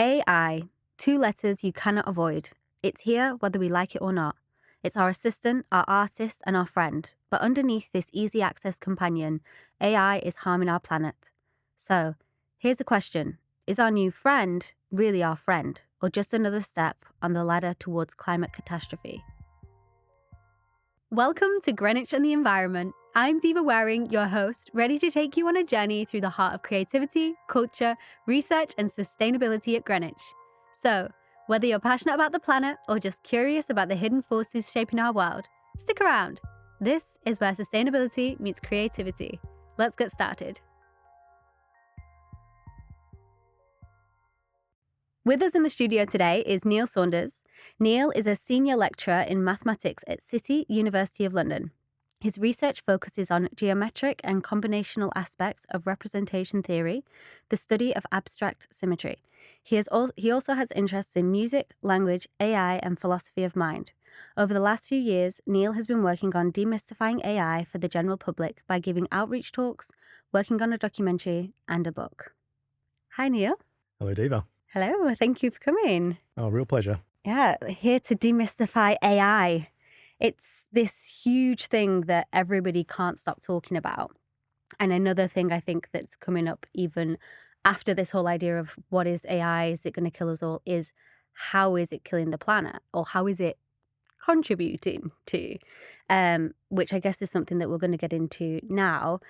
AI, two letters you cannot avoid. It's here whether we like it or not. It's our assistant, our artist, and our friend. But underneath this easy access companion, AI is harming our planet. So, here's a question. Is our new friend really our friend, or just another step on the ladder towards climate catastrophe? Welcome to Greenwich and the Environment. I'm Diva Wareing, your host, ready to take you on a journey through the heart of creativity, culture, research, and sustainability at Greenwich. So, whether you're passionate about the planet or just curious about the hidden forces shaping our world, stick around. This is where sustainability meets creativity. Let's get started. With us in the studio today is Neil Saunders. Neil is a senior lecturer in mathematics at City, University of London. His research focuses on geometric and combinational aspects of representation theory, the study of abstract symmetry. He also has interests in music, language, AI, and philosophy of mind. Over the last few years, Neil has been working on demystifying AI for the general public by giving outreach talks, working on a documentary, and a book. Hi, Neil. Hello, Diva. Hello, thank you for coming. Oh, real pleasure. Yeah, here to demystify AI. It's this huge thing that everybody can't stop talking about. And another thing I think that's coming up even after this whole idea of what is AI, is it going to kill us all, is how is it killing the planet, or how is it contributing to, which I guess is something that we're going to get into now.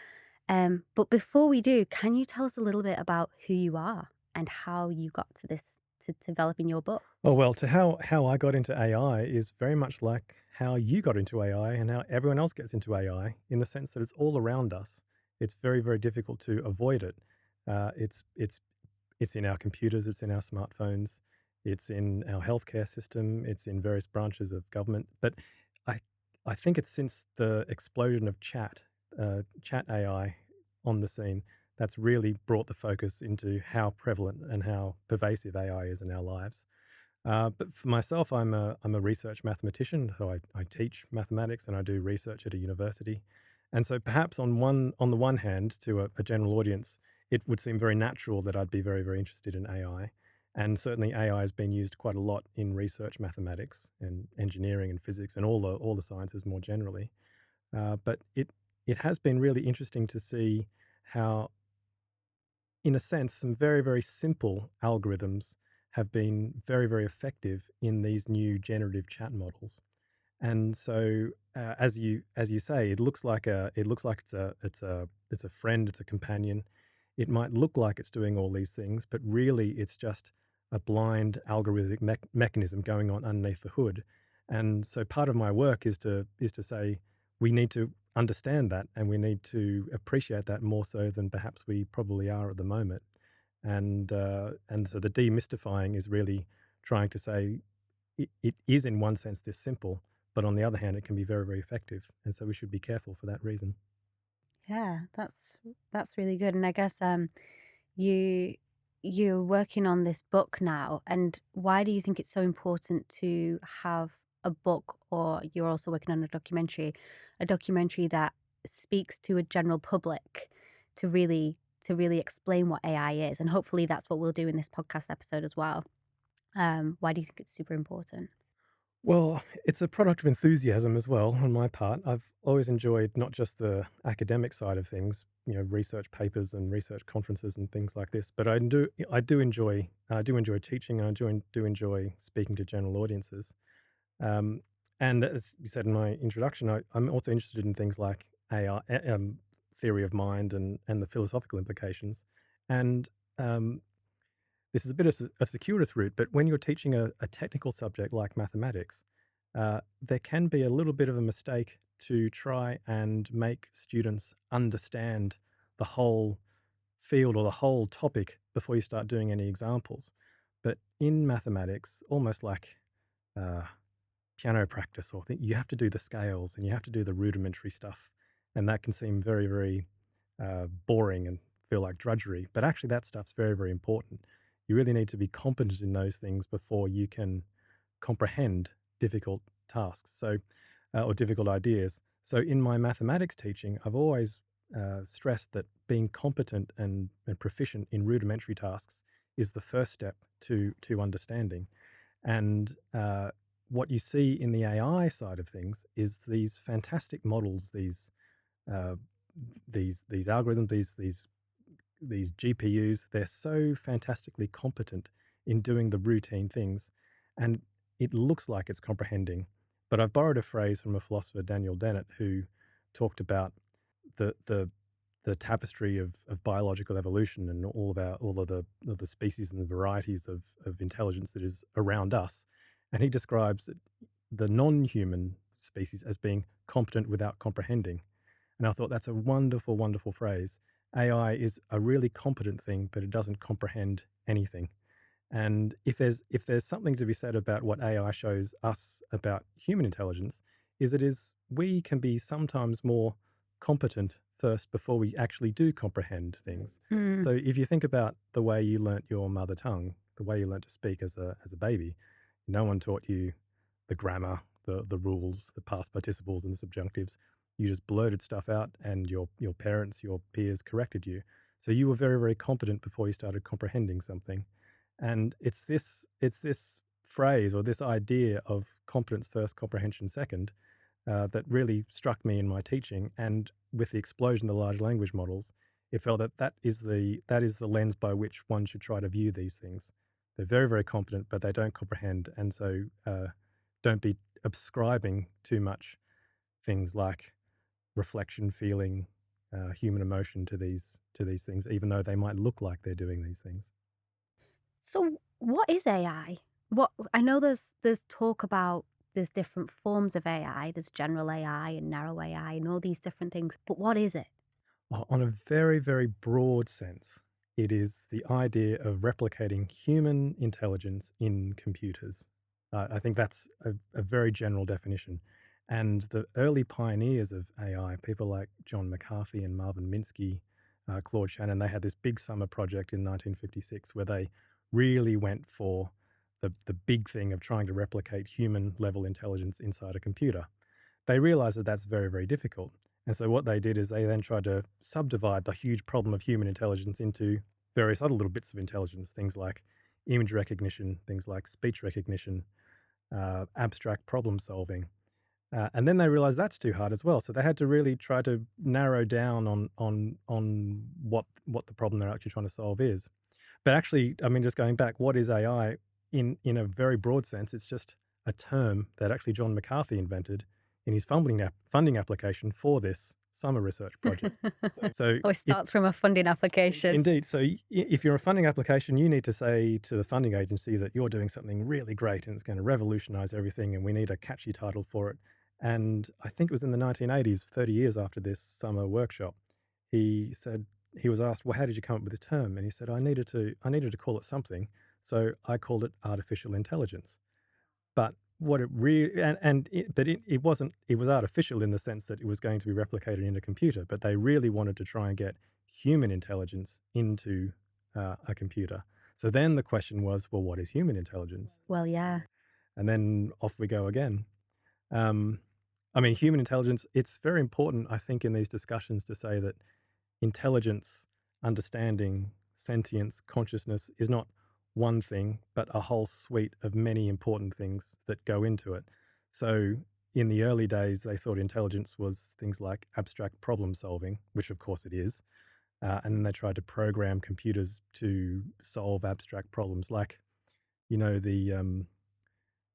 But before we do, can you tell us a little bit about who you are and how you got to this, to developing your book? Oh, well, to how I got into AI is very much like how you got into AI and how everyone else gets into AI, in the sense that it's all around us. It's very, very difficult to avoid it. It's in our computers, it's in our smartphones, it's in our healthcare system, it's in various branches of government. But I I think it's since the explosion of chat AI on the scene, that's really brought the focus into how prevalent and how pervasive AI is in our lives. But for myself, I'm a research mathematician, so I teach mathematics and I do research at a university. And so perhaps on the one hand, to a general audience, it would seem very natural that I'd be very, very interested in AI. And certainly AI has been used quite a lot in research mathematics and engineering and physics and all the sciences more generally. But it has been really interesting to see how, in a sense, some very, very simple algorithms have been very, very effective in these new generative chat models. And so, as you say, it looks like it's a friend, it's a companion. It might look like it's doing all these things, but really it's just a blind algorithmic mechanism going on underneath the hood. And so, part of my work is to say we need to understand that, and we need to appreciate that more so than perhaps we probably are at the moment. And so the demystifying is really trying to say it is in one sense this simple, but on the other hand, it can be very, very effective. And so we should be careful for that reason. Yeah, that's really good. And I guess you you're working on this book now, and why do you think it's so important to have a book, or you're also working on a documentary that speaks to a general public to really explain what AI is, and hopefully that's what we'll do in this podcast episode as well. Why do you think it's super important? Well, it's a product of enthusiasm as well on my part. I've always enjoyed not just the academic side of things, research papers and research conferences and things like this, but I do enjoy teaching. I do enjoy speaking to general audiences. Um, and as you said in my introduction, I'm also interested in things like AI, theory of mind, and the philosophical implications. And um, this is a bit of a circuitous route, but when you're teaching a technical subject like mathematics, there can be a little bit of a mistake to try and make students understand the whole field or the whole topic before you start doing any examples. But in mathematics, almost like uh, piano practice or thing, you have to do the scales and you have to do the rudimentary stuff. And that can seem very, very boring and feel like drudgery. But actually, that stuff's very, very important. You really need to be competent in those things before you can comprehend difficult tasks, or difficult ideas. So in my mathematics teaching, I've always stressed that being competent and proficient in rudimentary tasks is the first step to understanding. And what you see in the AI side of things is these fantastic models, uh, these algorithms, these GPUs. They're so fantastically competent in doing the routine things, and it looks like it's comprehending. But I've borrowed a phrase from a philosopher, Daniel Dennett, who talked about the the the tapestry of biological evolution and all of the species and the varieties of intelligence that is around us. And he describes the non-human species as being competent without comprehending. And I thought that's a wonderful, wonderful phrase. AI is a really competent thing, but it doesn't comprehend anything. And if there's something to be said about what AI shows us about human intelligence, is we can be sometimes more competent first before we actually do comprehend things. Mm. So if you think about the way you learnt your mother tongue, the way you learnt to speak as a baby, no one taught you the grammar, the rules, the past participles and the subjunctives. You just blurted stuff out, and your parents, your peers corrected you. So you were very, very competent before you started comprehending something. And it's this phrase or this idea of competence first, comprehension second, that really struck me in my teaching. And with the explosion of the large language models, it felt that that is the lens by which one should try to view these things. They're very, very competent, but they don't comprehend, and so don't be ascribing too much things like reflection, feeling, human emotion to these things, even though they might look like they're doing these things. So what is AI? What I know there's talk about there's different forms of AI. There's general AI and narrow AI and all these different things. But what is it? On a very, very broad sense, it is the idea of replicating human intelligence in computers. I think that's a very general definition. And the early pioneers of AI, people like John McCarthy and Marvin Minsky, Claude Shannon, they had this big summer project in 1956 where they really went for the big thing of trying to replicate human level intelligence inside a computer. They realized that that's very, very difficult. And so what they did is they then tried to subdivide the huge problem of human intelligence into various other little bits of intelligence, things like image recognition, things like speech recognition, abstract problem solving. And then they realized that's too hard as well. So they had to really try to narrow down on what the problem they're actually trying to solve is. But actually, I mean, just going back, what is AI in a very broad sense? It's just a term that actually John McCarthy invented in his funding application for this summer research project. So Oh, it if starts from a funding application. indeed, so if you're a funding application, you need to say to the funding agency that you're doing something really great and it's going to revolutionize everything, and we need a catchy title for it. And I think it was in the 1980s, 30 years after this summer workshop, he said he was asked, "Well, how did you come up with this term?" And he said, "I needed to call it something, so I called it artificial intelligence." But what it really it wasn't, it was artificial in the sense that it was going to be replicated in a computer, but they really wanted to try and get human intelligence into a computer. So then the question was, well, what is human intelligence? Well, yeah. And then off we go again. Um, I mean, human intelligence, it's very important, I think, in these discussions to say that intelligence, understanding, sentience, consciousness is not one thing, but a whole suite of many important things that go into it. So, in the early days, they thought intelligence was things like abstract problem solving, which of course it is. And then they tried to program computers to solve abstract problems, like, the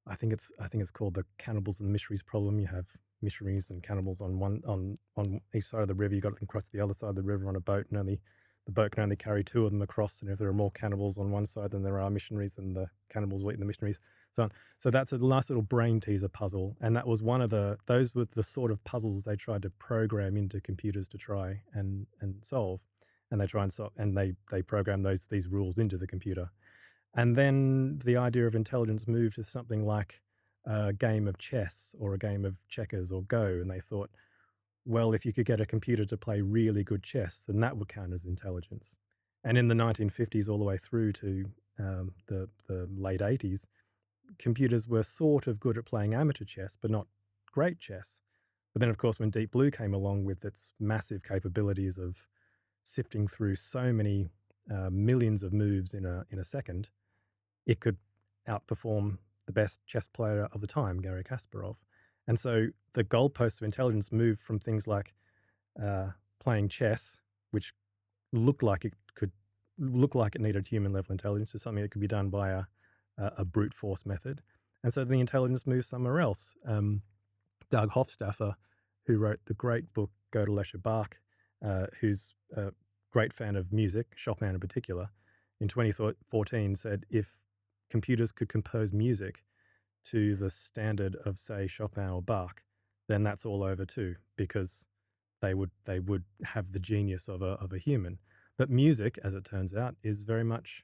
I think it's called the cannibals and the missionaries problem. You have missionaries and cannibals on each side of the river. You got them across the other side of the river on a boat, and only the boat can only carry two of them across. And if there are more cannibals on one side than there are missionaries, then the cannibals will eat the missionaries. So on. So that's a nice little brain teaser puzzle, and that was those were the sort of puzzles they tried to program into computers to try and solve. And they try and solve, and they program these rules into the computer. And then the idea of intelligence moved to something like a game of chess or a game of checkers or Go. And they thought, well, if you could get a computer to play really good chess, then that would count as intelligence. And in the 1950s, all the way through to the late 80s, computers were sort of good at playing amateur chess, but not great chess. But then, of course, when Deep Blue came along with its massive capabilities of sifting through so many millions of moves in a second, it could outperform the best chess player of the time, Garry Kasparov. And so the goalposts of intelligence moved from things like uh, playing chess, which looked like it could look like it needed human level intelligence, to something that could be done by a brute force method. And so the intelligence moved somewhere else. Doug Hofstaffer, who wrote the great book Gödelische Bach, who's a great fan of music, Chopin in particular, in 2014 said if computers could compose music to the standard of, say, Chopin or Bach, then that's all over too, because they would have the genius of a human. But music, as it turns out, is very much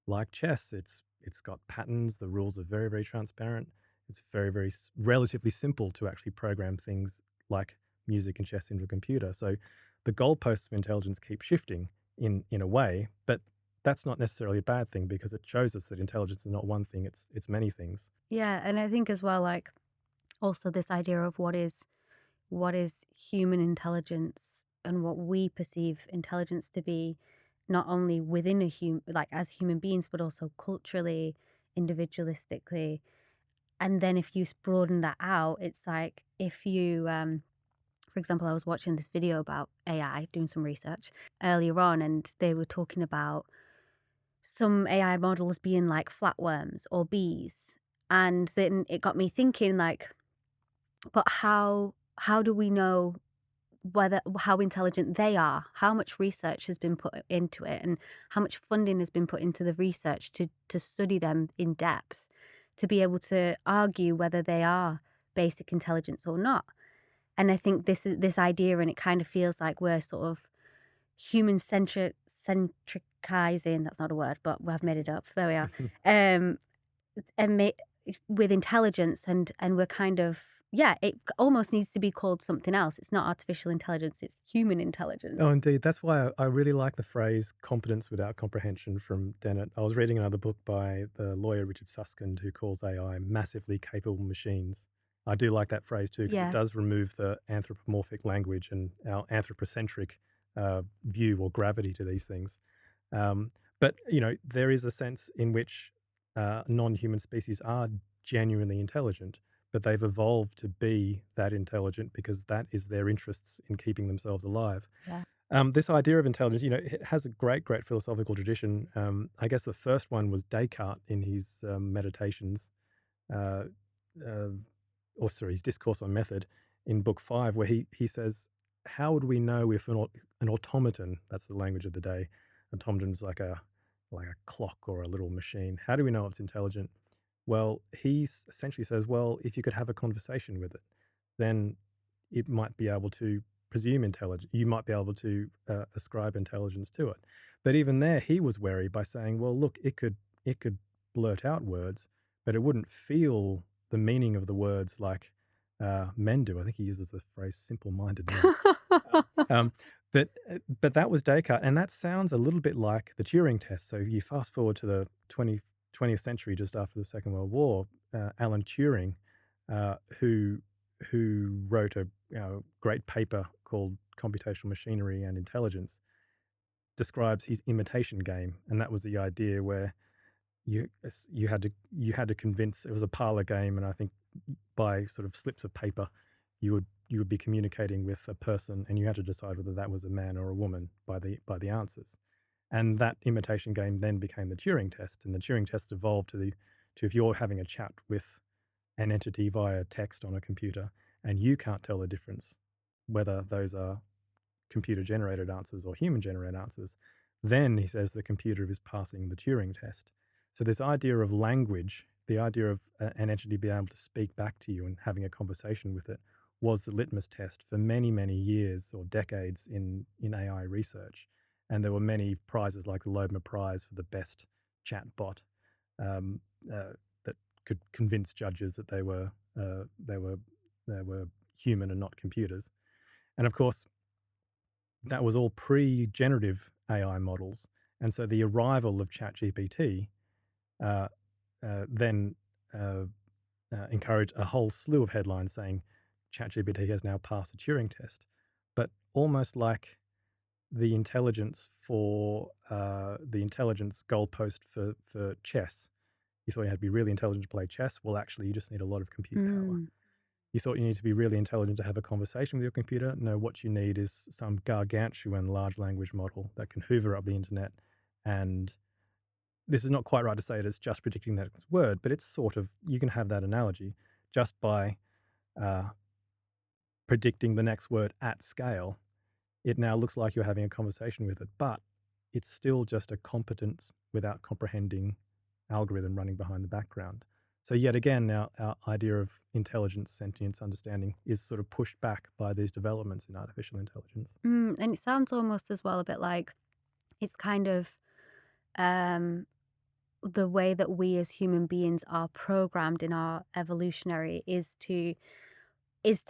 like chess. It's got patterns. The rules are very, very transparent. It's very, very relatively simple to actually program things like music and chess into a computer. So the goalposts of intelligence keep shifting in a way, but that's not necessarily a bad thing because it shows us that intelligence is not one thing, it's many things. Yeah, and I think as well, like, also this idea of what is human intelligence and what we perceive intelligence to be, not only within a human, like as human beings, but also culturally, individualistically. And then if you broaden that out, it's like if you, for example, I was watching this video about AI, doing some research earlier on, and they were talking about some AI models being like flatworms or bees. And then it got me thinking, like, but how do we know whether how intelligent they are? How much research has been put into it, and how much funding has been put into the research to study them in depth, to be able to argue whether they are basic intelligence or not? And I think this idea, and it kind of feels like we're sort of human centricizing. That's not a word, but I've made it up. There we are. Um, and with intelligence, and we're kind of, yeah, it almost needs to be called something else. It's not artificial intelligence, it's human intelligence. Oh, indeed. That's why I really like the phrase competence without comprehension from Dennett. I was reading another book by the lawyer Richard Susskind who calls AI massively capable machines. I do like that phrase too because it Yeah. does remove the anthropomorphic language and our anthropocentric view or gravity to these things. But, there is a sense in which non-human species are genuinely intelligent, but they've evolved to be that intelligent because that is their interests in keeping themselves alive. Yeah. This idea of intelligence, it has a great, great philosophical tradition. I guess the first one was Descartes in his Meditations, uh, uh, or sorry, his Discourse on Method in Book 5, where he says, "How would we know if an automaton, that's the language of the day, automaton is like a clock or a little machine. How do we know it's intelligent?" Well, he essentially says, well, if you could have a conversation with it, then it might be able to presume intelligence. You might be able to ascribe intelligence to it. But even there, he was wary by saying, well, look, it could blurt out words, but it wouldn't feel the meaning of the words like men do. I think he uses the phrase "simple-minded men." Um, but that was Descartes, and that sounds a little bit like the Turing test. So you fast forward to the 20th century, just after the Second World War, Alan Turing, who wrote a great paper called "Computational Machinery and Intelligence," describes his imitation game, and that was the idea where you had to convince. It was a parlor game, and I think by sort of slips of paper, you would be communicating with a person, and you had to decide whether that was a man or a woman by the answers. And that imitation game then became the Turing test, and the Turing test evolved to if you're having a chat with an entity via text on a computer, and you can't tell the difference whether those are computer generated answers or human generated answers, then he says the computer is passing the Turing test. So, this idea of language, the idea of an entity being able to speak back to you and having a conversation with it, was the litmus test for many, many years or decades in AI research. And there were many prizes like the Loebner Prize for the best chatbot um, that could convince judges that they were human and not computers. And of course, that was all pre-generative AI models, and so the arrival of ChatGPT uh, then uh, encouraged a whole slew of headlines saying ChatGPT has now passed the Turing test. But almost like the intelligence for the intelligence goalpost for chess. You thought you had to be really intelligent to play chess. Well, actually, you just need a lot of compute power. Mm. You thought you need to be really intelligent to have a conversation with your computer. No, what you need is some gargantuan large language model that can hoover up the internet. And this is not quite right to say it as just predicting that word, but it's sort of, you can have that analogy just by uh, predicting the next word at scale. It now looks like you're having a conversation with it, but it's still just a competence without comprehending algorithm running behind the background. So yet again, now our idea of intelligence, sentience, understanding is sort of pushed back by these developments in artificial intelligence. And it sounds almost as well a bit like it's kind of um, the way that we as human beings are programmed in our evolutionary is to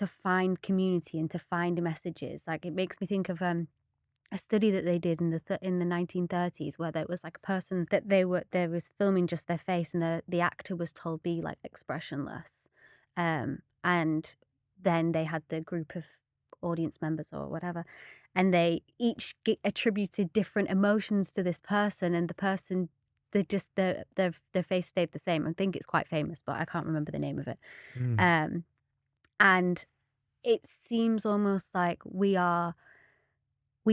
find community and to find messages. Like it makes me think of a study that they did in in the 1930s where there was like a person that they was filming just their face and the actor was told be like expressionless, and then they had the group of audience members or whatever, and they each attributed different emotions to this person, and the person they just their face stayed the same. I think it's quite famous, but I can't remember the name of it. Mm. um and it seems almost like we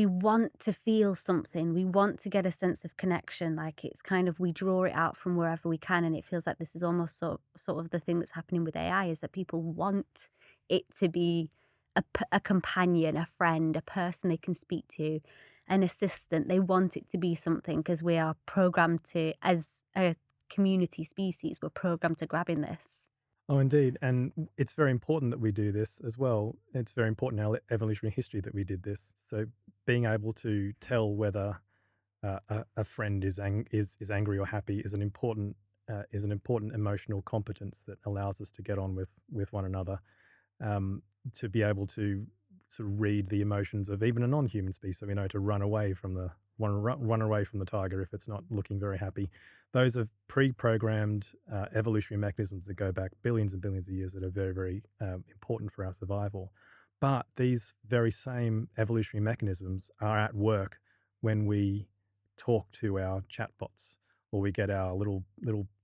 want to feel something. We want to get a sense of connection. Like it's kind of we draw it out from wherever we can, and it feels like this is almost sort of the thing that's happening with AI is that people want it to be a companion, a friend, a person they can speak to, an assistant. They want it to be something because we are programmed to, as a community species, we're programmed to grabbing this. Oh, indeed. And it's very important that we do this as well. It's very important in our evolutionary history that we did this. So being able to tell whether a friend is angry or happy is an important emotional competence that allows us to get on with one another, to be able to sort of read the emotions of even a non-human species, so we know to run away from the tiger if it's not looking very happy. Those are pre-programmed evolutionary mechanisms that go back billions and billions of years that are very, very important for our survival. But these very same evolutionary mechanisms are at work when we talk to our chatbots, or we get our little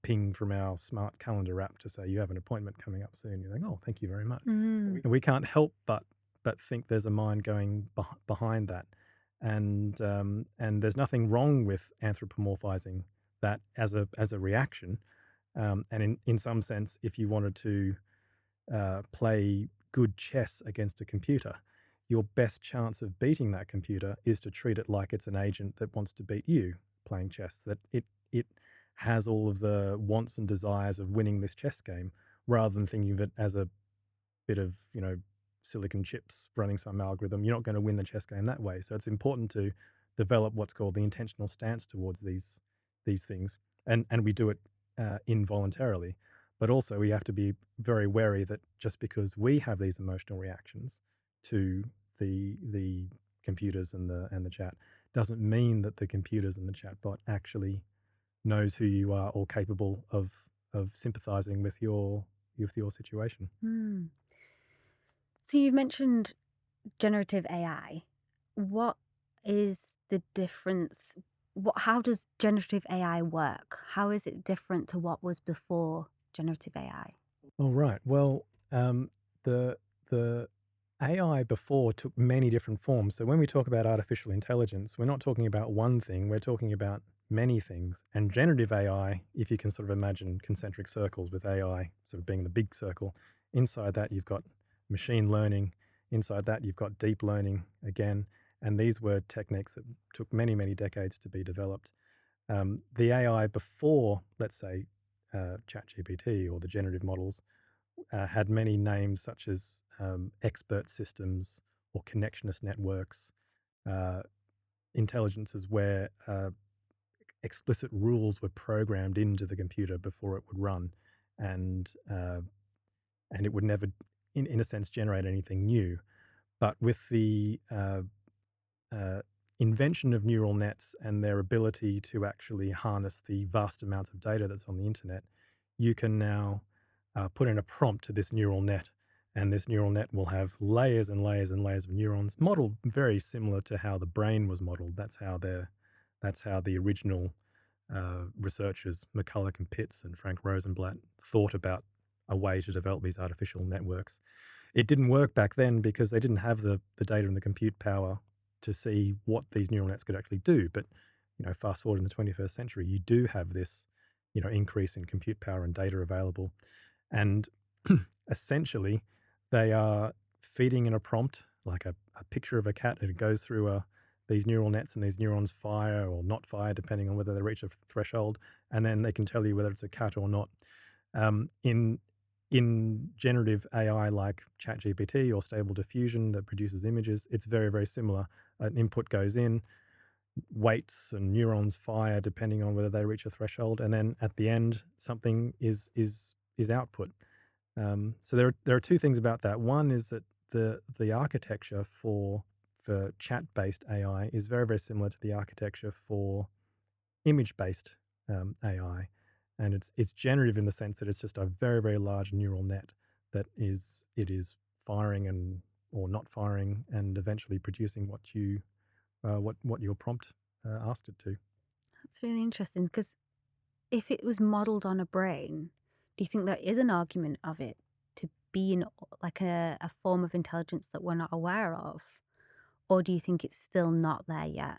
ping from our smart calendar app to say you have an appointment coming up soon. You're like, oh, thank you very much. Mm. And we can't help but think there's a mind going behind that, and there's nothing wrong with anthropomorphizing that as a reaction. And in some sense, if you wanted to play good chess against a computer, your best chance of beating that computer is to treat it like it's an agent that wants to beat you playing chess, that it has all of the wants and desires of winning this chess game, rather than thinking of it as a bit of, silicon chips running some algorithm. You're not going to win the chess game that way. So it's important to develop what's called the intentional stance towards these things, and we do it involuntarily. But also, we have to be very wary that just because we have these emotional reactions to the computers and the chat doesn't mean that the computers and the chatbot actually knows who you are or capable of sympathizing with your situation. Mm. So you've mentioned generative AI. What is the difference? How does generative AI work? How is it different to what was before generative AI? All right. Well, the the AI before took many different forms. So when we talk about artificial intelligence, we're not talking about one thing. We're talking about many things. And generative AI, if you can sort of imagine concentric circles with AI sort of being the big circle, inside that you've got machine learning. Inside that you've got deep learning again. And these were techniques that took many, many decades to be developed. The AI before, let's say, ChatGPT or the generative models had many names such as expert systems or connectionist networks, uh, intelligences where explicit rules were programmed into the computer before it would run, and uh, and it would never, in a sense, generate anything new. But with the uh, invention of neural nets and their ability to actually harness the vast amounts of data that's on the internet, you can now put in a prompt to this neural net, and this neural net will have layers and layers and layers of neurons, modeled very similar to how the brain was modeled. That's how the original researchers McCulloch and Pitts and Frank Rosenblatt thought about a way to develop these artificial networks. It didn't work back then because they didn't have the data and the compute power to see what these neural nets could actually do. But fast forward in the 21st century, you do have this increase in compute power and data available, and essentially they are feeding in a prompt like a picture of a cat, and it goes through these neural nets, and these neurons fire or not fire depending on whether they reach a threshold, and then they can tell you whether it's a cat or not. In generative AI like ChatGPT or Stable Diffusion that produces images, it's very, very similar. An input goes in, weights and neurons fire depending on whether they reach a threshold, and then at the end, something is output. So there are two things about that. One is that the architecture for chat-based AI is very, very similar to the architecture for image-based AI, and it's generative in the sense that it's just a very, very large neural net that is firing and or not firing, and eventually producing what your prompt asked it to. That's really interesting because if it was modeled on a brain, do you think there is an argument of it to be like a form of intelligence that we're not aware of? Or do you think it's still not there yet?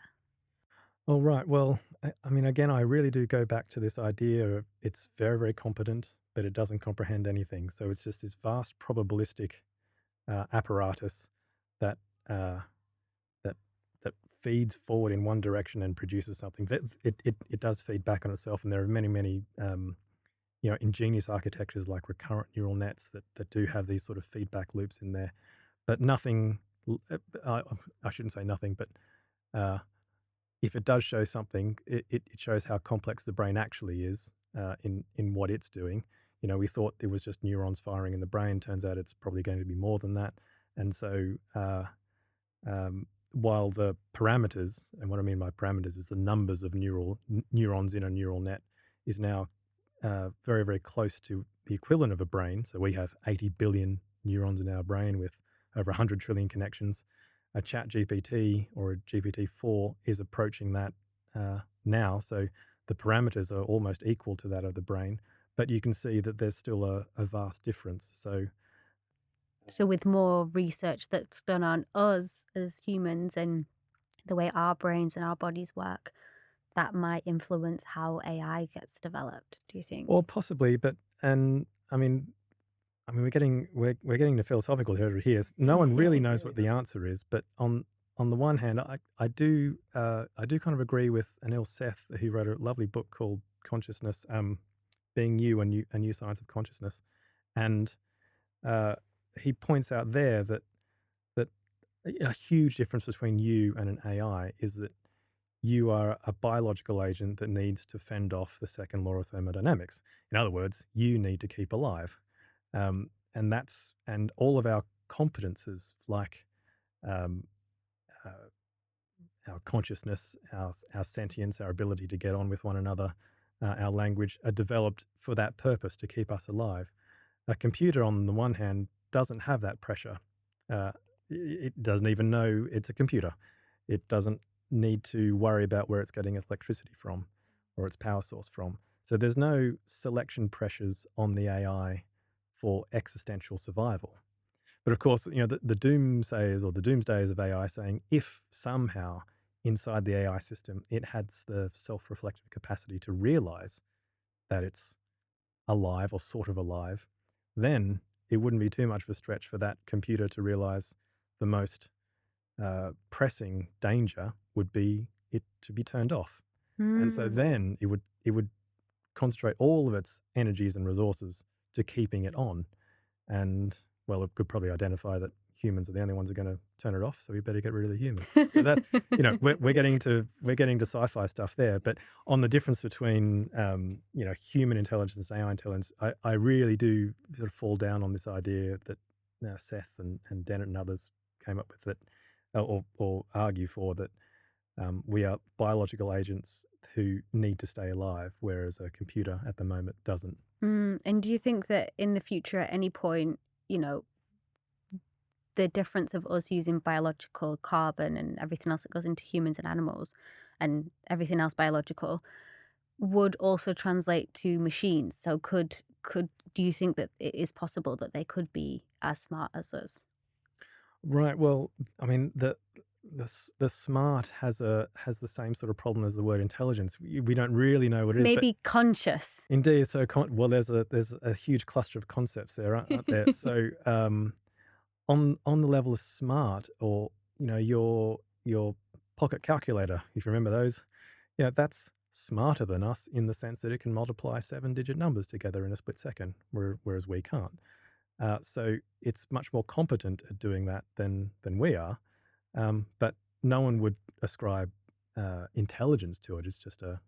All right. Well, I mean, again, I really do go back to this idea of it's very, very competent, but it doesn't comprehend anything. So it's just this vast probabilistic apparatus that uh, that that feeds forward in one direction and produces something. That it does feed back on itself, and there are many, many ingenious architectures like recurrent neural nets that do have these sort of feedback loops in there. But nothing. I shouldn't say nothing, but uh, if it does show something, it shows how complex the brain actually is in what it's doing. We thought it was just neurons firing in the brain. Turns out it's probably going to be more than that. And so, while the parameters, and what I mean by parameters is the numbers of neurons in a neural net, is now very, very close to the equivalent of a brain. So we have 80 billion neurons in our brain with over 100 trillion connections. A chat GPT or a GPT-4 is approaching that now. So the parameters are almost equal to that of the brain, but you can see that there's still a vast difference. So, with more research that's done on us as humans and the way our brains and our bodies work, that might influence how AI gets developed, do you think? or possibly, but and I mean, we're getting to philosophical territory here. No one really knows what the answer is, but on the one hand, I do kind of agree with Anil Seth, who wrote a lovely book called Consciousness, Being You, a New Science of Consciousness, and uh, he points out there that a huge difference between you and an AI is that you are a biological agent that needs to fend off the second law of thermodynamics. In other words, you need to keep alive. And all of our competences, like um, uh, our consciousness, our sentience, our ability to get on with one another, our language, are developed for that purpose, to keep us alive. A computer, on the one hand, doesn't have that pressure. Uh, it doesn't even know it's a computer. It doesn't need to worry about where it's getting its electricity from or its power source from. So there's no selection pressures on the AI for existential survival. But of course, the doomsayers or the doomsdayers of AI saying if somehow inside the AI system it has the self-reflective capacity to realize that it's alive or sort of alive, then it wouldn't be too much of a stretch for that computer to realize the most pressing danger would be it to be turned off. And so Mm. then it would concentrate all of its energies and resources to keeping it on. And well, it could probably identify that humans are the only ones who are going to turn it off, so we better get rid of the humans. So that we're getting to sci-fi stuff there. But on the difference between human intelligence and AI intelligence, I really do sort of fall down on this idea that Seth and Dennett and others came up with, that or argue for, that we are biological agents who need to stay alive, whereas a computer at the moment doesn't. And do you think that in the future, at any point, you know, the difference of us using biological carbon and everything else that goes into humans and animals and everything else biological would also translate to machines. So could do you think that it is possible that they could be as smart as us? Right. Well, I mean, the smart has the same sort of problem as the word intelligence. We don't really know what it is, but Maybe conscious. indeed, so well, there's a huge cluster of concepts there, aren't there? So, on the level of smart, or your pocket calculator, if you remember those, yeah, that's smarter than us in the sense that it can multiply seven-digit numbers together in a split second, whereas we can't. So it's much more competent at doing that than we are. But no one would ascribe intelligence to it. It's just a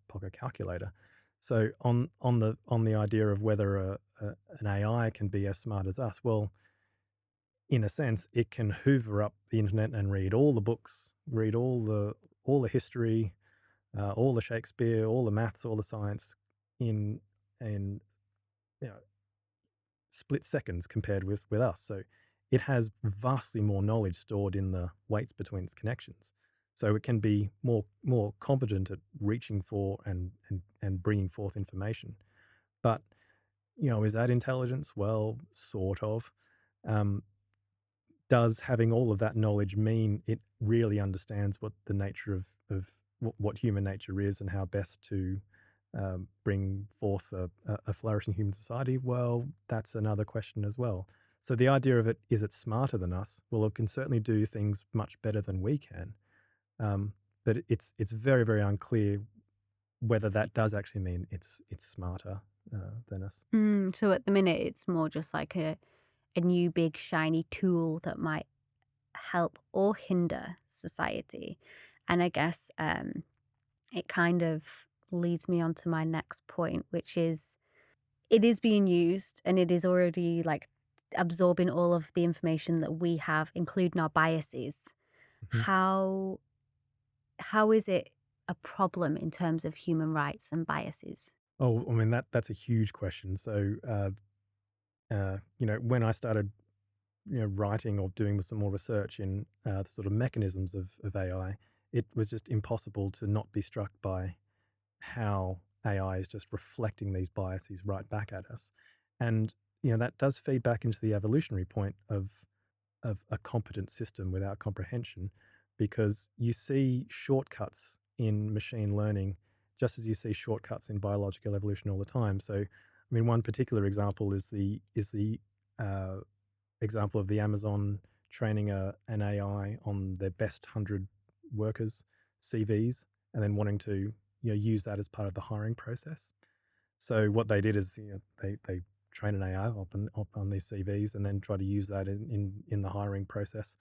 pocket calculator. So on the idea of whether an AI can be as smart as us, well, in a sense, it can hoover up the internet and read all the books, read all the history, all the Shakespeare, all the maths, all the science in in you know split seconds compared with us. So it has vastly more knowledge stored in the weights between its connections. So it can be more competent at reaching for and bringing forth information. But is that intelligence? Well, sort of. Um, does having all of that knowledge mean it really understands what the nature of what human nature is and how best to bring forth a flourishing human society? Well, that's another question as well. So the idea of it, is it smarter than us? Well, it can certainly do things much better than we can, um, but it's very very unclear whether that does actually mean it's smarter than us. So at the minute, it's more just like a new big shiny tool that might help or hinder society. And I guess it kind of leads me on to my next point, which is it is being used and it is already like absorbing all of the information that we have, including our biases. Mhm. How how is it a problem in terms of human rights and biases? Oh, I mean that's a huge question. So when I started writing or doing some more research in the sort of mechanisms of AI, it was just impossible to not be struck by how AI is just reflecting these biases right back at us. And that does feed back into the evolutionary point of a competent system without comprehension, because you see shortcuts in machine learning just as you see shortcuts in biological evolution all the time. So, I mean, one particular example is the uh, example of the Amazon training an AI on their best 100 workers' CVs and then wanting to use that as part of the hiring process. So what they did is they train an AI up on these CVs and then try to use that in the hiring process.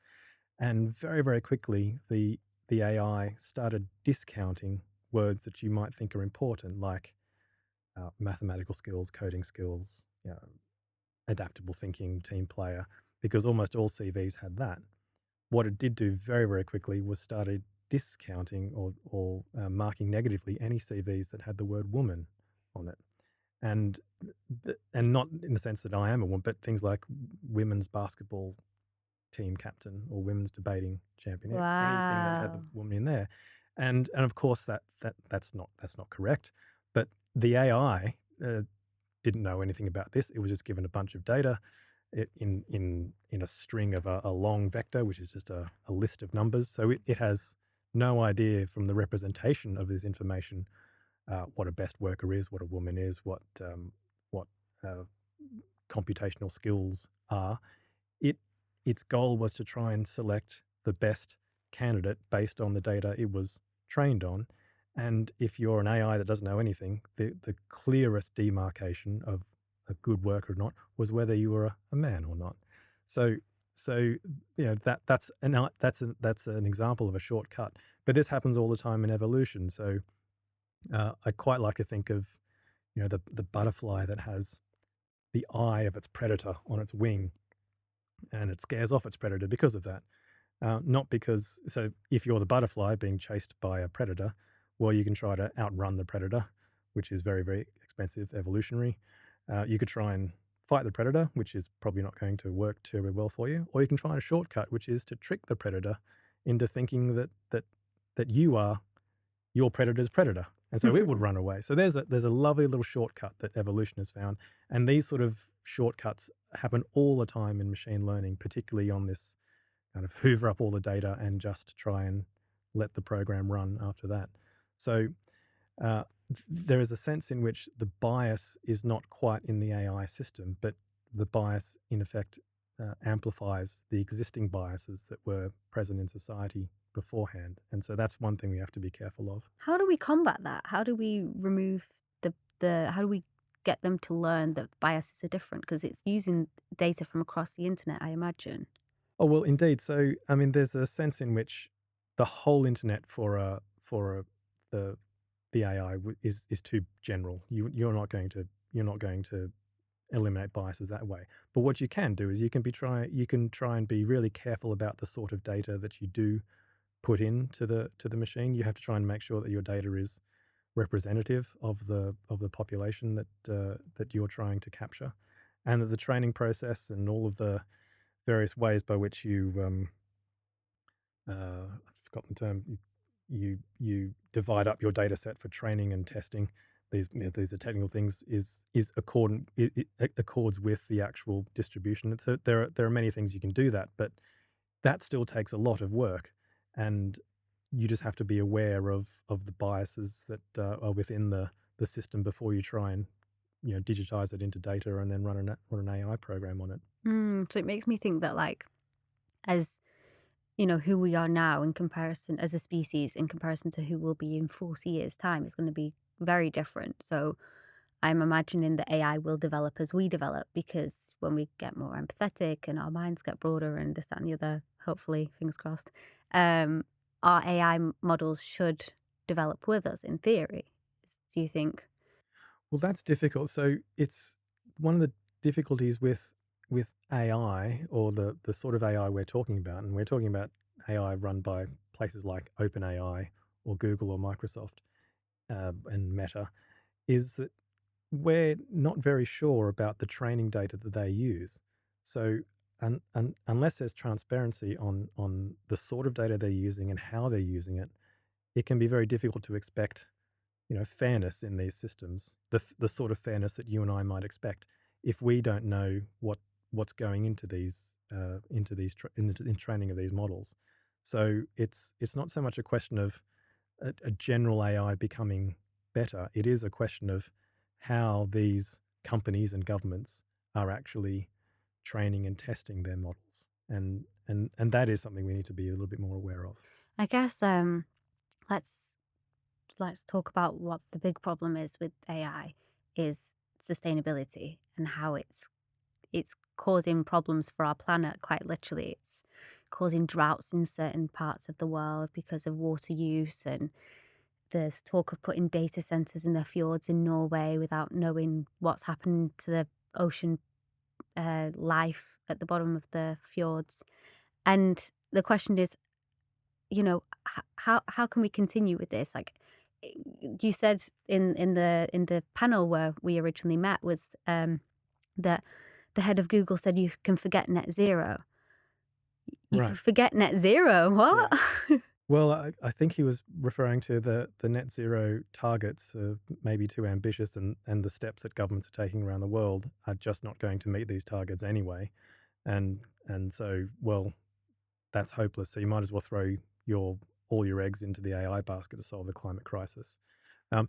And very very quickly the AI started discounting words that you might think are important, like mathematical skills, coding skills, adaptable thinking, team player, because almost all CVs had that. What it did do very, very quickly was started discounting or marking negatively any CVs that had the word woman on it. And and not in the sense that I am a woman, but things like women's basketball team captain or women's debating champion, anything that had the Wow. woman in there. And of course that's not correct. But the AI didn't know anything about this. It was just given a bunch of data in a string of a long vector, which is just a list of numbers. So it has no idea from the representation of this information what a best worker is, what a woman is, what uh, computational skills are. It its goal was to try and select the best candidate based on the data it was trained on. And if you're an AI that doesn't know anything, the clearest demarcation of a good worker or not was whether you were a man or not. So so that's an example of a shortcut. But this happens all the time in evolution. So I quite like to think of the butterfly that has the eye of its predator on its wing, and it scares off its predator because of that. Not because, so if you're the butterfly being chased by a predator, well, you can try to outrun the predator, which is very, very expensive evolutionary. You could try and fight the predator, which is probably not going to work terribly well for you, or you can try a shortcut, which is to trick the predator into thinking that you are your predator's predator, and so it would run away. So there's a lovely little shortcut that evolution has found, and these sort of shortcuts happen all the time in machine learning, particularly on this kind of hoover up all the data and just try and let the program run after that. So there is a sense in which the bias is not quite in the AI system, but the bias, in effect, amplifies the existing biases that were present in society beforehand. And so that's one thing we have to be careful of. How do we combat that? How do we remove how do we get them to learn that biases are different? Because it's using data from across the internet, I imagine. Oh, well, indeed. So, I mean, there's a sense in which the whole internet the AI is too general. You're not going to eliminate biases that way. But what you can do is you can try and be really careful about the sort of data that you do put into the machine. You have to try and make sure that your data is representative of the population that you're trying to capture, and that the training process and all of the various ways by which I've forgotten the term, you divide up your data set for training and testing. These are technical things. It accords with the actual distribution. So there are many things you can do that, but that still takes a lot of work, and you just have to be aware of the biases that are within the system before you try and digitize it into data and then run an AI program on it. So it makes me think that, like, as who we are now in comparison as a species, in comparison to who we'll be in 40 years' time, is going to be very different. So I'm imagining that AI will develop as we develop, because when we get more empathetic and our minds get broader and this, that, and the other, hopefully, fingers crossed, our AI models should develop with us in theory. Do you think? Well, that's difficult. So it's one of the difficulties with AI, or the sort of AI we're talking about, and we're talking about AI run by places like OpenAI or Google or Microsoft and Meta, is that we're not very sure about the training data that they use. So unless there's transparency on the sort of data they're using and how they're using it, it can be very difficult to expect fairness in these systems, the sort of fairness that you and I might expect if we don't know what's going into in training of these models. So it's not so much a question of a general AI becoming better. It is a question of how these companies and governments are actually training and testing their models, and that is something we need to be a little bit more aware of. I guess let's let's talk about what the big problem is with AI is sustainability, and how it's causing problems for our planet. Quite literally, it's causing droughts in certain parts of the world because of water use, and there's talk of putting data centers in the fjords in Norway without knowing what's happened to the ocean life at the bottom of the fjords. And the question is, how can we continue with this? Like, you said in the panel where we originally met, was that the head of Google said you can forget net zero. You can Right. forget net zero. Yeah. What? Well, I think he was referring to the net zero targets maybe too ambitious, and the steps that governments are taking around the world are just not going to meet these targets anyway. And so, well, that's hopeless. So you might as well throw all your eggs into the AI basket to solve the climate crisis. But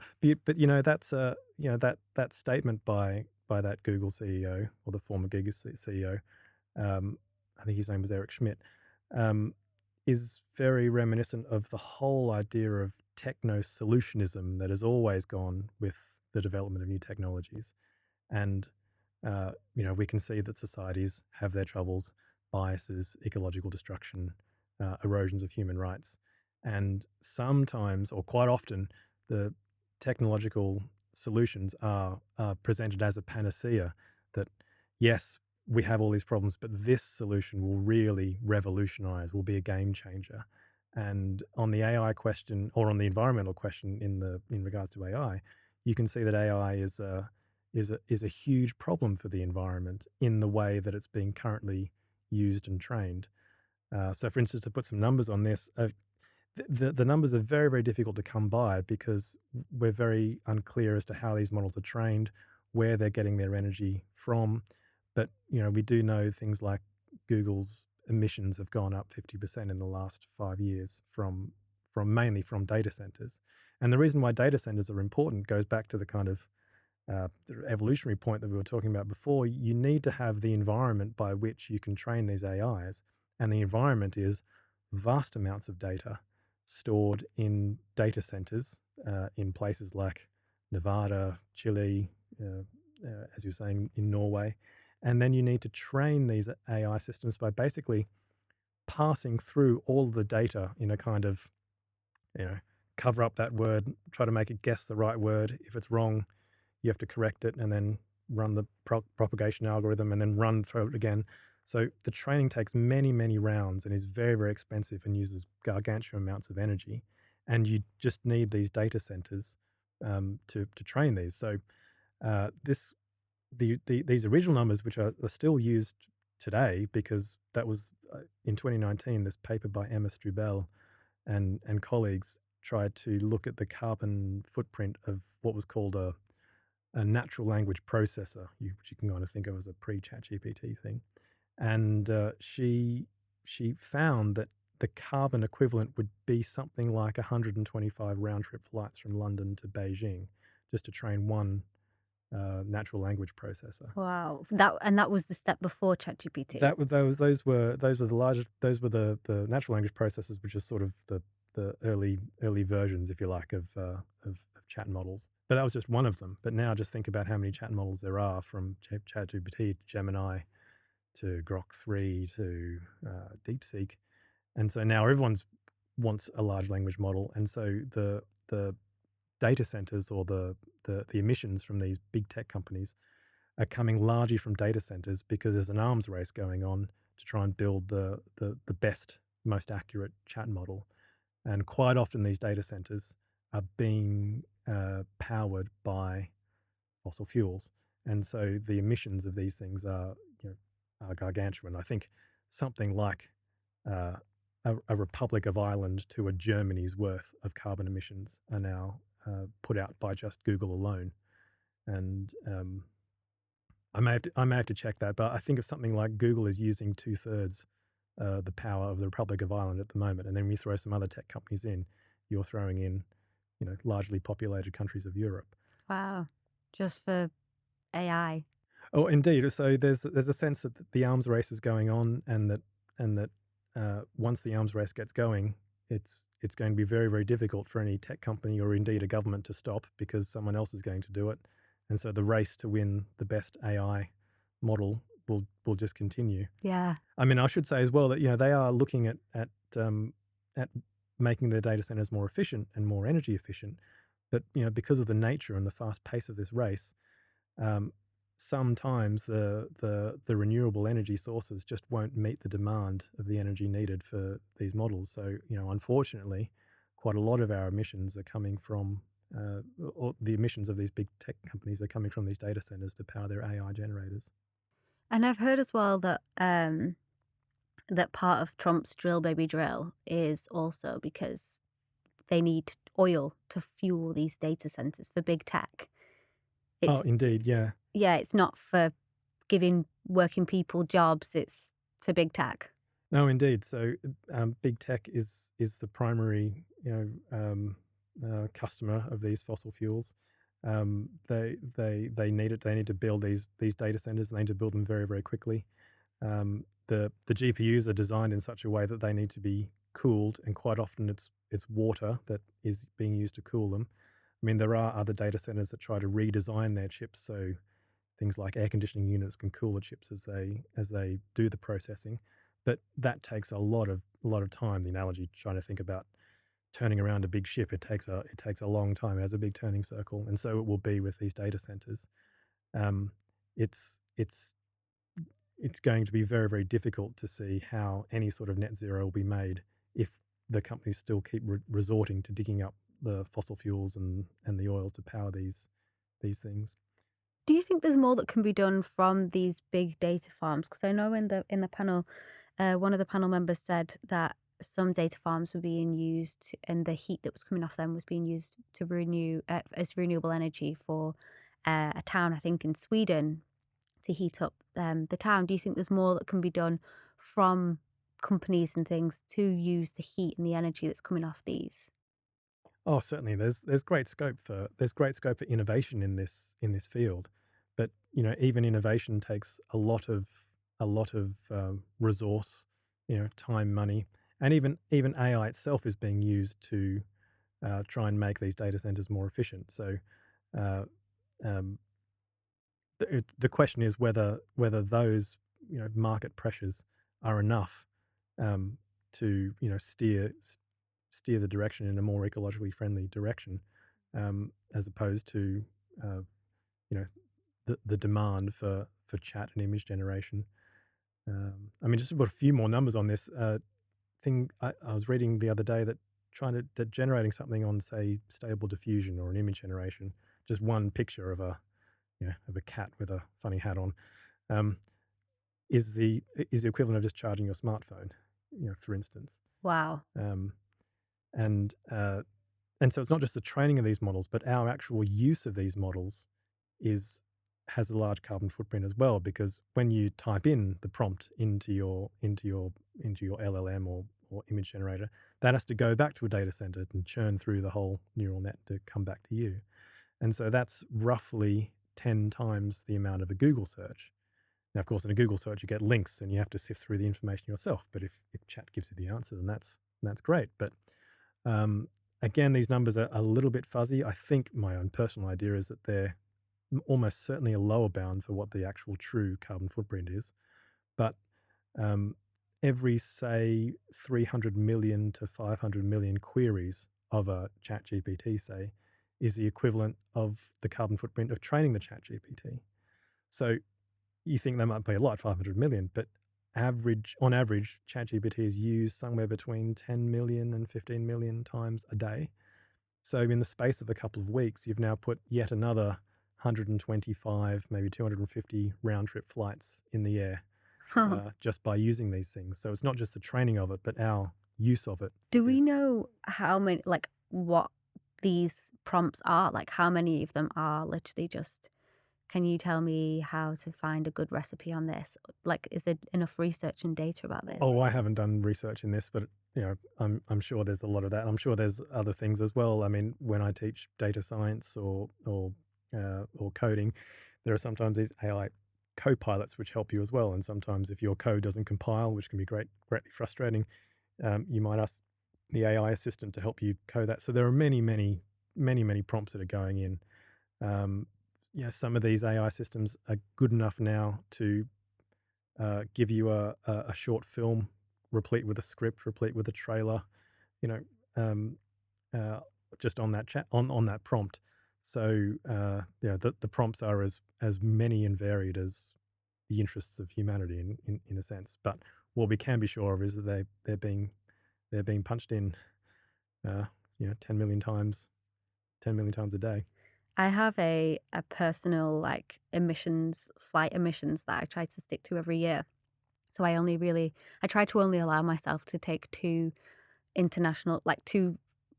that's that statement by that Google CEO, or the former Google CEO. I think his name was Eric Schmidt. Um, is very reminiscent of the whole idea of techno solutionism that has always gone with the development of new technologies. And, we can see that societies have their troubles, biases, ecological destruction, erosions of human rights. And sometimes, or quite often, the technological solutions are presented as a panacea that, yes, we have all these problems, but this solution will really revolutionize, will be a game changer. And on the AI question, or on the environmental question in regards to AI, you can see that AI is a huge problem for the environment in the way that it's being currently used and trained. So, for instance, to put some numbers on this, the numbers are very, very difficult to come by because we're very unclear as to how these models are trained, where they're getting their energy from. But we do know things like Google's emissions have gone up 50% in the last 5 years mainly from data centers. And the reason why data centers are important goes back to the kind of the evolutionary point that we were talking about before. You need to have the environment by which you can train these AIs, and the environment is vast amounts of data stored in data centers in places like Nevada, Chile, as you're saying, in Norway. And then you need to train these AI systems by basically passing through all the data in a kind of, you know, cover up that word, try to make it guess the right word. If it's wrong, you have to correct it and then run the propagation algorithm and then run through it again. So the training takes many, many rounds and is very, very expensive and uses gargantuan amounts of energy. And you just need these data centers to train these. So this these original numbers, which are still used today, because that was in 2019, this paper by Emma Strubel and colleagues tried to look at the carbon footprint of what was called a natural language processor, which you can kind of think of as a pre-ChatGPT thing. And she found that the carbon equivalent would be something like 125 round-trip flights from London to Beijing just to train one natural language processor. Wow. That was the step before ChatGPT? Those were the largest. Those were the natural language processors, which is sort of the early versions, if you like, of chat models. But that was just one of them. But now just think about how many chat models there are, from ChatGPT to Gemini to Grok 3 to DeepSeek. And so now everyone's wants a large language model. And so the data centers, or the emissions from these big tech companies, are coming largely from data centers because there's an arms race going on to try and build the best, most accurate chat model. And quite often these data centers are being powered by fossil fuels. And so the emissions of these things are, are gargantuan. I think something like a Republic of Ireland to a Germany's worth of carbon emissions are now put out by just Google alone. And I may have to check that, but I think of something like Google is using 2/3 the power of the Republic of Ireland at the moment, and then we throw some other tech companies in. You're throwing in, largely populated countries of Europe. Wow. Just for AI. Oh, indeed. So there's a sense that the arms race is going on, and that once the arms race gets going, it's going to be very, very difficult for any tech company or indeed a government to stop, because someone else is going to do it. And so the race to win the best AI model will just continue. Yeah. I mean, I should say as well that they are looking at making their data centers more efficient and more energy efficient, but because of the nature and the fast pace of this race, sometimes the renewable energy sources just won't meet the demand of the energy needed for these models. So unfortunately, quite a lot of our emissions are coming from or the emissions of these big tech companies are coming from these data centers to power their AI generators. And I've heard as well that that part of Trump's drill baby drill is also because they need oil to fuel these data centers for big tech. Oh, It's indeed, yeah. Yeah, it's not for giving working people jobs, it's for big tech. No, indeed. So, big tech is the primary, customer of these fossil fuels. They need it. They need to build these data centers, and they need to build them very, very quickly. The GPUs are designed in such a way that they need to be cooled, and quite often it's water that is being used to cool them. I mean, there are other data centers that try to redesign their chips so things like air conditioning units can cool the chips as they do the processing, but that takes a lot of time. The analogy, trying to think about turning around a big ship, it takes a long time. It has a big turning circle, and so it will be with these data centers. Um, it's it's it's going to be very, very difficult to see how any sort of net zero will be made if the companies still keep resorting to digging up the fossil fuels and the oils to power these things. Do you think there's more that can be done from these big data farms? Because I know in the panel, one of the panel members said that some data farms were being used, and the heat that was coming off them was being used to renew as renewable energy for a town, I think, in Sweden, to heat up the town. Do you think there's more that can be done from companies and things to use the heat and the energy that's coming off these? Oh, certainly. There's great scope for innovation in this field, but even innovation takes a lot of resource, time, money, and even AI itself is being used to try and make these data centers more efficient. So, uh, um, the question is whether those market pressures are enough um, to steer the direction in a more ecologically friendly direction, as opposed to uh, you know the demand for chat and image generation. I mean, just to put a few more numbers on this thing, I was reading the other day that that generating something on, say, Stable Diffusion or an image generation, just one picture of a cat with a funny hat on, um, is the equivalent of just charging your smartphone, for instance. Wow. Um, and and so it's not just the training of these models, but our actual use of these models is has a large carbon footprint as well, because when you type in the prompt into your LLM or image generator, that has to go back to a data center and churn through the whole neural net to come back to you. And so that's roughly 10 times the amount of a Google search. Now, of course, in a Google search, you get links and you have to sift through the information yourself. But if chat gives you the answer, then that's great. But um, again, these numbers are a little bit fuzzy. I think my own personal idea is that they're almost certainly a lower bound for what the actual true carbon footprint is. But um, every, say, 300 million to 500 million queries of a chat GPT, say, is the equivalent of the carbon footprint of training the chat GPT. So you think that might be a lot, 500 million, but on average, ChatGPT is used somewhere between 10 million and 15 million times a day. So in the space of a couple of weeks, you've now put yet another 125, maybe 250 round trip flights in the air just by using these things. So it's not just the training of it, but our use of it Do we is. know how many, like, what these prompts are? Like, how many of them are literally just, can you tell me how to find a good recipe on this? Like, is there enough research and data about this? Oh, I haven't done research in this, but I'm sure there's a lot of that. I'm sure there's other things as well. I mean, when I teach data science or coding, there are sometimes these AI co-pilots which help you as well. And sometimes if your code doesn't compile, which can be greatly frustrating, you might ask the AI assistant to help you code that. So there are many prompts that are going in. Um, some of these AI systems are good enough now to give you a short film replete with a script, replete with a trailer, you know, um, uh, just on that chat on that prompt. So the prompts are as many and varied as the interests of humanity in a sense. But what we can be sure of is that they're being punched in, uh, 10 million times, 10 million times a day. I have a personal, like, flight emissions that I try to stick to every year. So I try to only allow myself to take two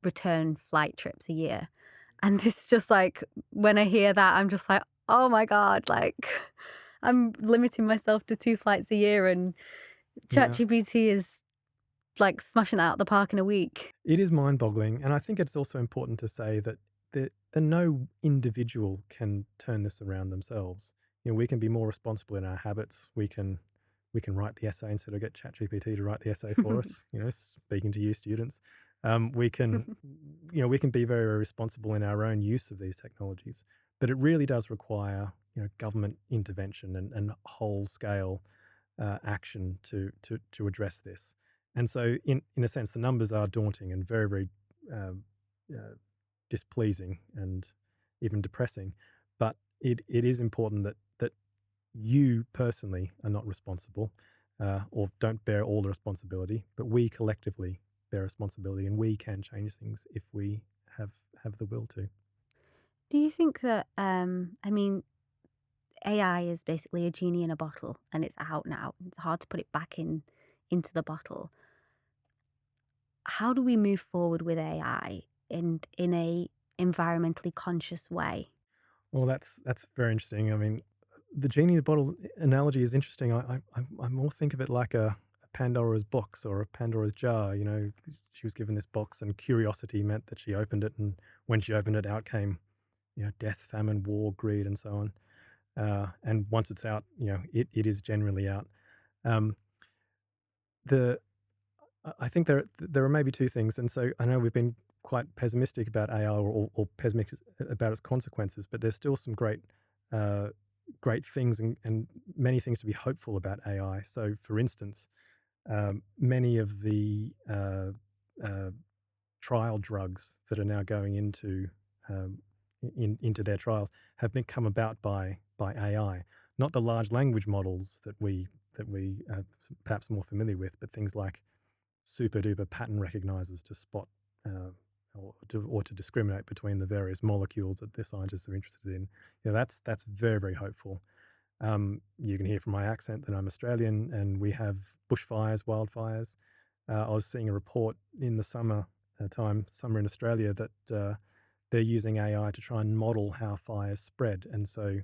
return flight trips a year. And this just like, when I hear that, I'm just like, oh my God, like, I'm limiting myself to two flights a year, and Yeah. ChatGPT is like smashing that out the park in a week. It is mind-boggling, and I think it's also important to say that no individual can turn this around themselves. We can be more responsible in our habits. We can write the essay instead of get ChatGPT to write the essay for us. Speaking to you students, we can we can be very, very responsible in our own use of these technologies. But it really does require government intervention and whole scale action to address this. And so, in a sense, the numbers are daunting and very, very um, uh, displeasing and even depressing. But it is important that you personally are not responsible or don't bear all the responsibility, but we collectively bear responsibility, and we can change things if we have the will to. Do you think that, I mean, AI is basically a genie in a bottle, and it's out now. It's hard to put it back into the bottle. How do we move forward with AI in a environmentally conscious way? Well, that's very interesting. I mean, the genie in the bottle analogy is interesting. I more think of it like a Pandora's box or a Pandora's jar. You know, she was given this box, and curiosity meant that she opened it, and when she opened it, out came, you know, death, famine, war, greed, and so on. And once it's out, you know, it is generally out. Um, the I think there are maybe two things, and so I know we've been quite pessimistic about AI or pessimistic about its consequences, but there's still some uh, great things and many things to be hopeful about AI. So, for instance, many of the uh, trial drugs that are now going um, into their trials have been come about by AI, not the large language models that we perhaps more familiar with, but things like super duper pattern recognizers to spot uh, or to discriminate between the various molecules that the scientists are interested in. Yeah, that's very very hopeful. You can hear from my accent that I'm Australian, and we have bushfires, wildfires. I was seeing a report in the summer in Australia, that they're using AI to try and model how fires spread, and so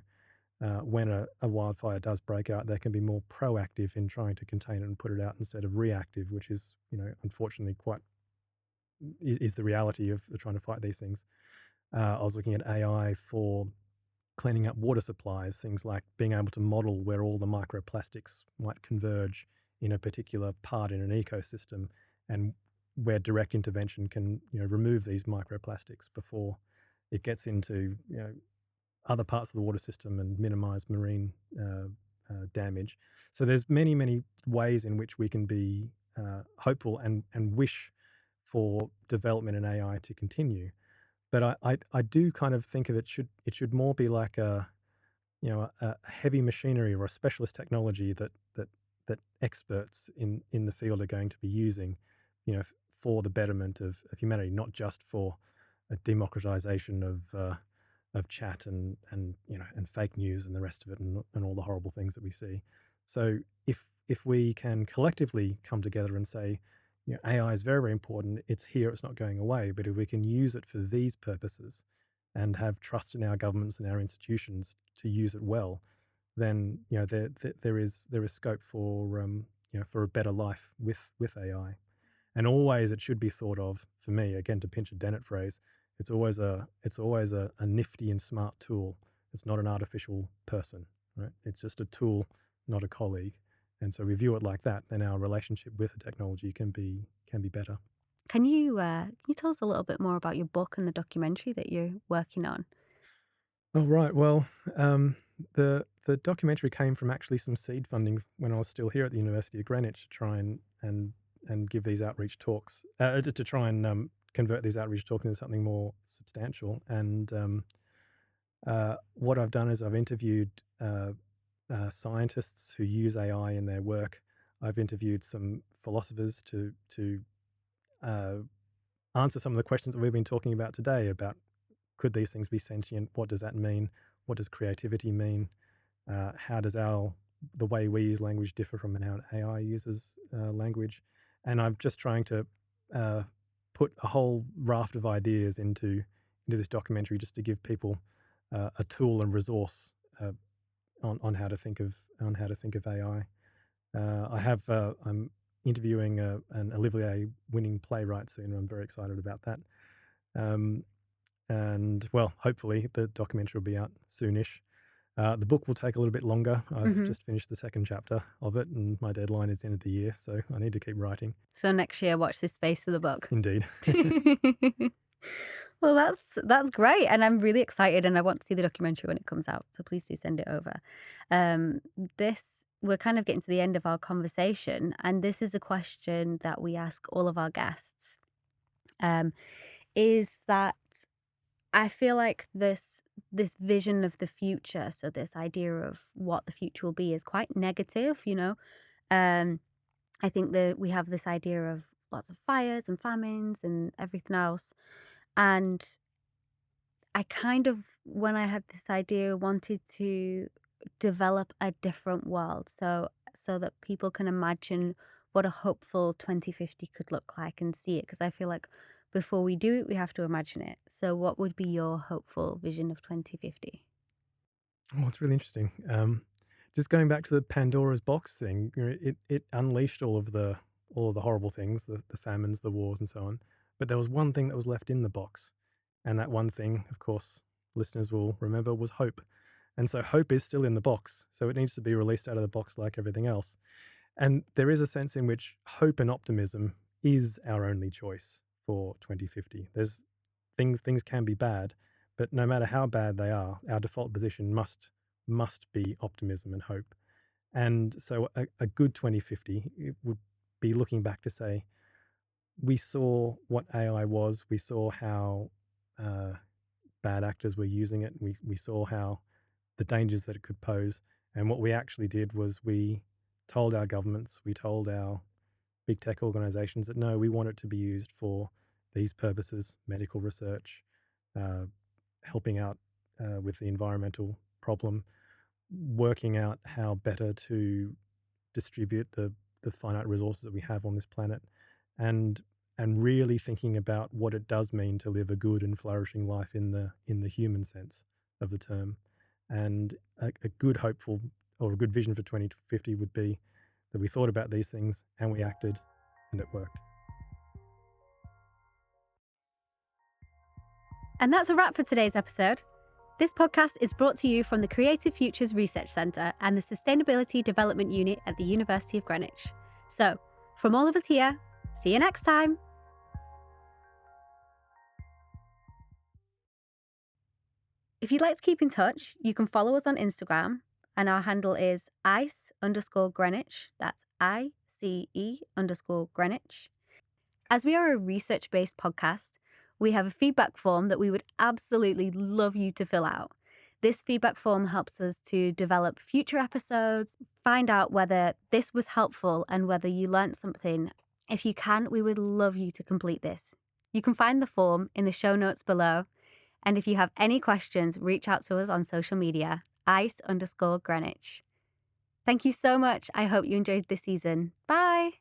when a wildfire does break out, they can be more proactive in trying to contain it and put it out instead of reactive, which is, you know, unfortunately quite is the reality of trying to fight these things. I was looking at AI for cleaning up water supplies, things like being able to model where all the microplastics might converge in a particular part in an ecosystem, and where direct intervention can, you know, remove these microplastics before it gets into, you know, other parts of the water system and minimize marine damage. So there's many, many ways in which we can be hopeful and wish for development in AI to continue. But I do kind of think of it should more be like a heavy machinery or a specialist technology that experts in the field are going to be using, you know, for the betterment of humanity, not just for a democratization of chat and you know and fake news and the rest of it, and all the horrible things that we see. So if we can collectively come together and say, you know, AI is very very important. It's here. It's not going away. But if we can use it for these purposes, and have trust in our governments and our institutions to use it well, then, you know, there is scope for, you know, for a better life with AI. And always it should be thought of, for me, again, to pinch a Dennett phrase, it's always a nifty and smart tool. It's not an artificial person, right? It's just a tool, not a colleague. And so we view it like that, then our relationship with the technology can be better. Can you tell us a little bit more about your book and the documentary that you're working on? Oh, right. Well, the documentary came from actually some seed funding when I was still here at the University of Greenwich, to try and give these outreach talks, to try and convert these outreach talks into something more substantial. And what I've done is I've interviewed scientists who use AI in their work. I've interviewed some philosophers to uh, answer some of the questions that we've been talking about today, about could these things be sentient? What does that mean? What does creativity mean? How does the way we use language differ from how an AI uses language? And I'm just trying to uh, put a whole raft of ideas into this documentary, just to give people a tool and resource on how to think of AI. I'm interviewing an Olivier winning playwright soon. I'm very excited about that. Um, and well, hopefully the documentary will be out soonish. The book will take a little bit longer. I've Mhm. just finished the second chapter of it, and my deadline is the end of the year, so I need to keep writing. So next year, watch this space for the book. Indeed. Well, that's great, and I'm really excited, and I want to see the documentary when it comes out. So please do send it over. Um, this We're kind of getting to the end of our conversation, and this is a question that we ask all of our guests. Um, is that I feel like this vision of the future, so this idea of what the future will be, is quite negative. Um, I think that we have this idea of lots of fires and famines and everything else. And I kind of, when I had this idea, wanted to develop a different world so that people can imagine what a hopeful 2050 could look like and see it? Because I feel like before we do it, we have to imagine it. So, what would be your hopeful vision of 2050? Oh, it's really interesting. Just going back to the Pandora's box thing, it unleashed all of the horrible things, the famines, the wars, and so on. But there was one thing that was left in the box, and that one thing, of course, listeners will remember, was hope. And so hope is still in the box, so it needs to be released out of the box like everything else. And there is a sense in which hope and optimism is our only choice for 2050. There's things can be bad, but no matter how bad they are, our default position must be optimism and hope. And so a good 2050 it would be looking back to say, we saw what AI was, we saw how uh, bad actors were using it, we saw how the dangers that it could pose. And what we actually did was we told our governments, we told our big tech organizations that no, we want it to be used for these purposes: medical research, uh, helping out with the environmental problem, working out how better to distribute the finite resources that we have on this planet, and really thinking about what it does mean to live a good and flourishing life in the human sense of the term. And a good hopeful or a good vision for 2050 would be that we thought about these things and we acted and it worked. And that's a wrap for today's episode. This podcast is brought to you from the Creative Futures Research Centre and the Sustainability Development Unit at the University of Greenwich. So, from all of us here, see you next time. If you'd like to keep in touch, you can follow us on Instagram, and our handle is ice_Greenwich. That's ICE_Greenwich. As we are a research-based podcast, we have a feedback form that we would absolutely love you to fill out. This feedback form helps us to develop future episodes, find out whether this was helpful and whether you learned something. If you can, we would love you to complete this. You can find the form in the show notes below. And if you have any questions, reach out to us on social media, ice_Greenwich. Thank you so much. I hope you enjoyed this season. Bye.